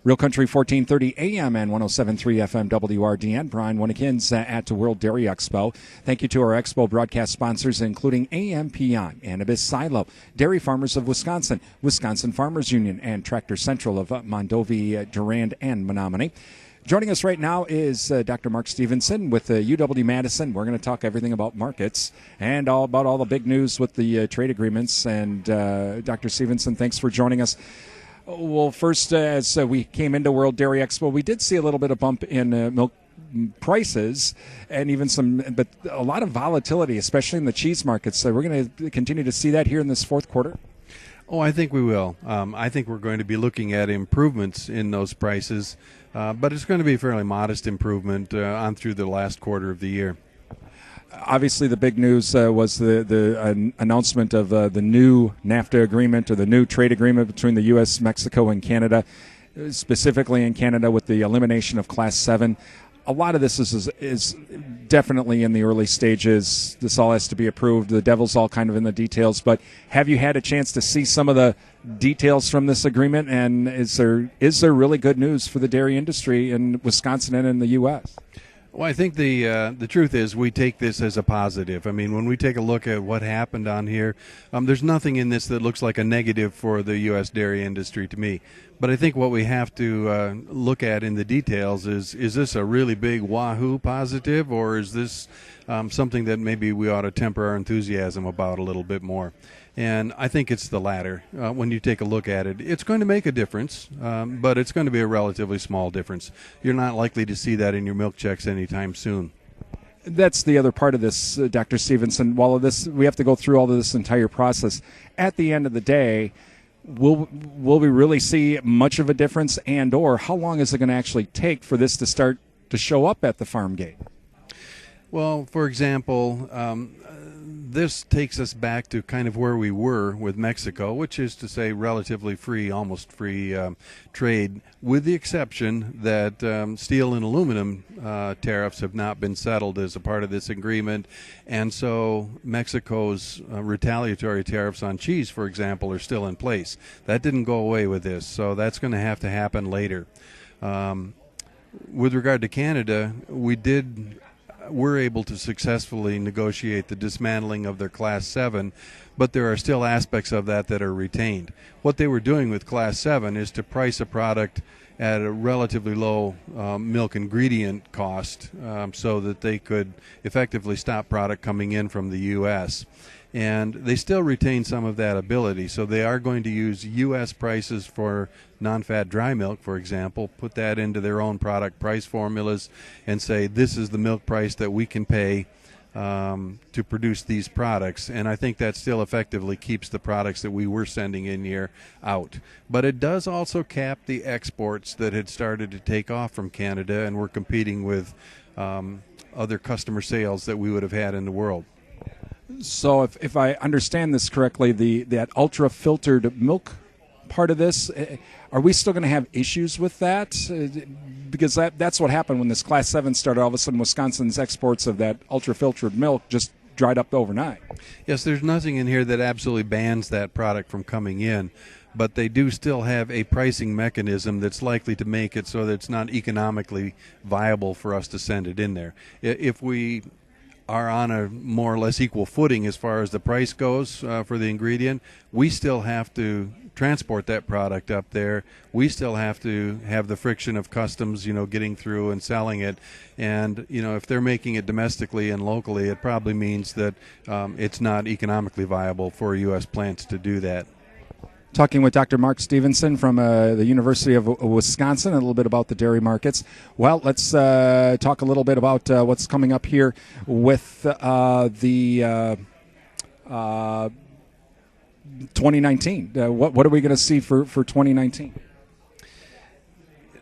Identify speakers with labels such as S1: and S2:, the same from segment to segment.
S1: Real Country 1430 AM and 107.3 FM WRDN. Brian Winnekins at the World Dairy Expo. Thank you to our Expo broadcast sponsors, including AMPI, Annabis Silo, Dairy Farmers of Wisconsin, Wisconsin Farmers Union, and Tractor Central of Mondovi, Durand, and Menominee. Joining us right now is Dr. Mark Stephenson with UW-Madison. We're going to talk everything about markets and all about all the big news with the trade agreements. And Dr. Stephenson, thanks for joining us. Well, first, as we came into World Dairy Expo, we did see a little bit of bump in milk prices and even but a lot of volatility, especially in the cheese markets. So we're going to continue to see that here in this fourth quarter.
S2: Oh, I think we will. I think we're going to be looking at improvements in those prices, but it's going to be a fairly modest improvement on through the last quarter of the year.
S1: Obviously, the big news was the announcement of the new NAFTA agreement, or the new trade agreement between the U.S., Mexico, and Canada, specifically in Canada with the elimination of Class 7. A lot of this is definitely in the early stages. This all has to be approved. The devil's all kind of in the details. But have you had a chance to see some of the details from this agreement? And is there really good news for the dairy industry in Wisconsin and in the U.S.?
S2: Well, I think the truth is we take this as a positive. I mean, when we take a look at what happened on here, there's nothing in this that looks like a negative for the U.S. dairy industry to me. But I think what we have to look at in the details is this a really big wahoo positive, or is this something that maybe we ought to temper our enthusiasm about a little bit more? And I think it's the latter. When you take a look at it, it's going to make a difference, but it's going to be a relatively small difference. You're not likely to see that in your milk checks anytime soon.
S1: That's the other part of this, Dr. Stephenson. While we have to go through all of this entire process. At the end of the day, will we really see much of a difference, or how long is it going to actually take for this to start to show up at the farm gate?
S2: Well, for example, this takes us back to kind of where we were with Mexico, which is to say relatively free, almost free trade, with the exception that steel and aluminum tariffs have not been settled as a part of this agreement. And so Mexico's retaliatory tariffs on cheese, for example, are still in place. That didn't go away with this, so that's going to have to happen later. With regard to Canada, we're able to successfully negotiate the dismantling of their Class 7, but there are still aspects of that are retained. What they were doing with Class 7 is to price a product at a relatively low milk ingredient cost so that they could effectively stop product coming in from the U.S. And they still retain some of that ability, so they are going to use U.S. prices for non-fat dry milk, for example, put that into their own product price formulas and say this is the milk price that we can pay to produce these products. And I think that still effectively keeps the products that we were sending in here out. But it does also cap the exports that had started to take off from Canada and were competing with other customer sales that we would have had in the world.
S1: So if I understand this correctly, that ultra-filtered milk part of this, are we still going to have issues with that? Because that's what happened when this Class 7 started. All of a sudden, Wisconsin's exports of that ultra-filtered milk just dried up overnight.
S2: Yes, there's nothing in here that absolutely bans that product from coming in, but they do still have a pricing mechanism that's likely to make it so that it's not economically viable for us to send it in there. If we are on a more or less equal footing as far as the price goes for the ingredient, we still have to transport that product up there. We still have to have the friction of customs, getting through and selling it. And, if they're making it domestically and locally, it probably means that it's not economically viable for U.S. plants to do that.
S1: Talking with Dr. Mark Stephenson from the University of Wisconsin, a little bit about the dairy markets. Well, let's talk a little bit about what's coming up here with the 2019. What are we going to see for 2019?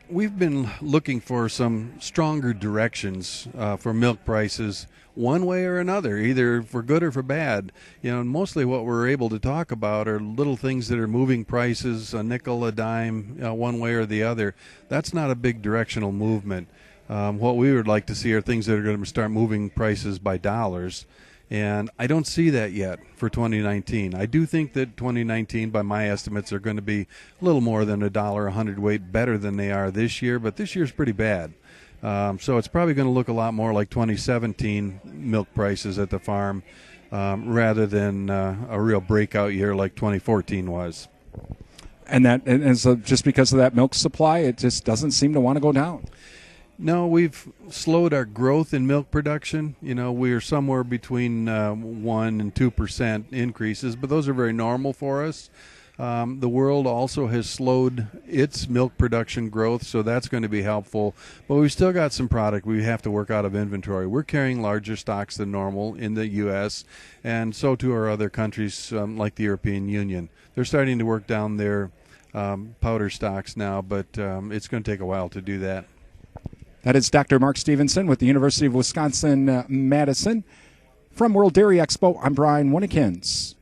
S2: We've been looking for some stronger directions for milk prices one way or another, either for good or for bad. Mostly what we're able to talk about are little things that are moving prices, a nickel, a dime, one way or the other. That's not a big directional movement. What we would like to see are things that are going to start moving prices by dollars. And I don't see that yet for 2019. I do think that 2019, by my estimates, are going to be a little more than $1 a hundredweight better than they are this year, but this year's pretty bad. So it's probably going to look a lot more like 2017 milk prices at the farm rather than a real breakout year like 2014 was.
S1: And so just because of that milk supply, it just doesn't seem to want to go down.
S2: No, we've slowed our growth in milk production. We're somewhere between 1 and 2% increases, but those are very normal for us. The world also has slowed its milk production growth, so that's going to be helpful. But we've still got some product we have to work out of inventory. We're carrying larger stocks than normal in the U.S., and so too are other countries like the European Union. They're starting to work down their powder stocks now, but it's going to take a while to do that.
S1: That is Dr. Mark Stephenson with the University of Wisconsin-Madison. From World Dairy Expo, I'm Brian Winnikins.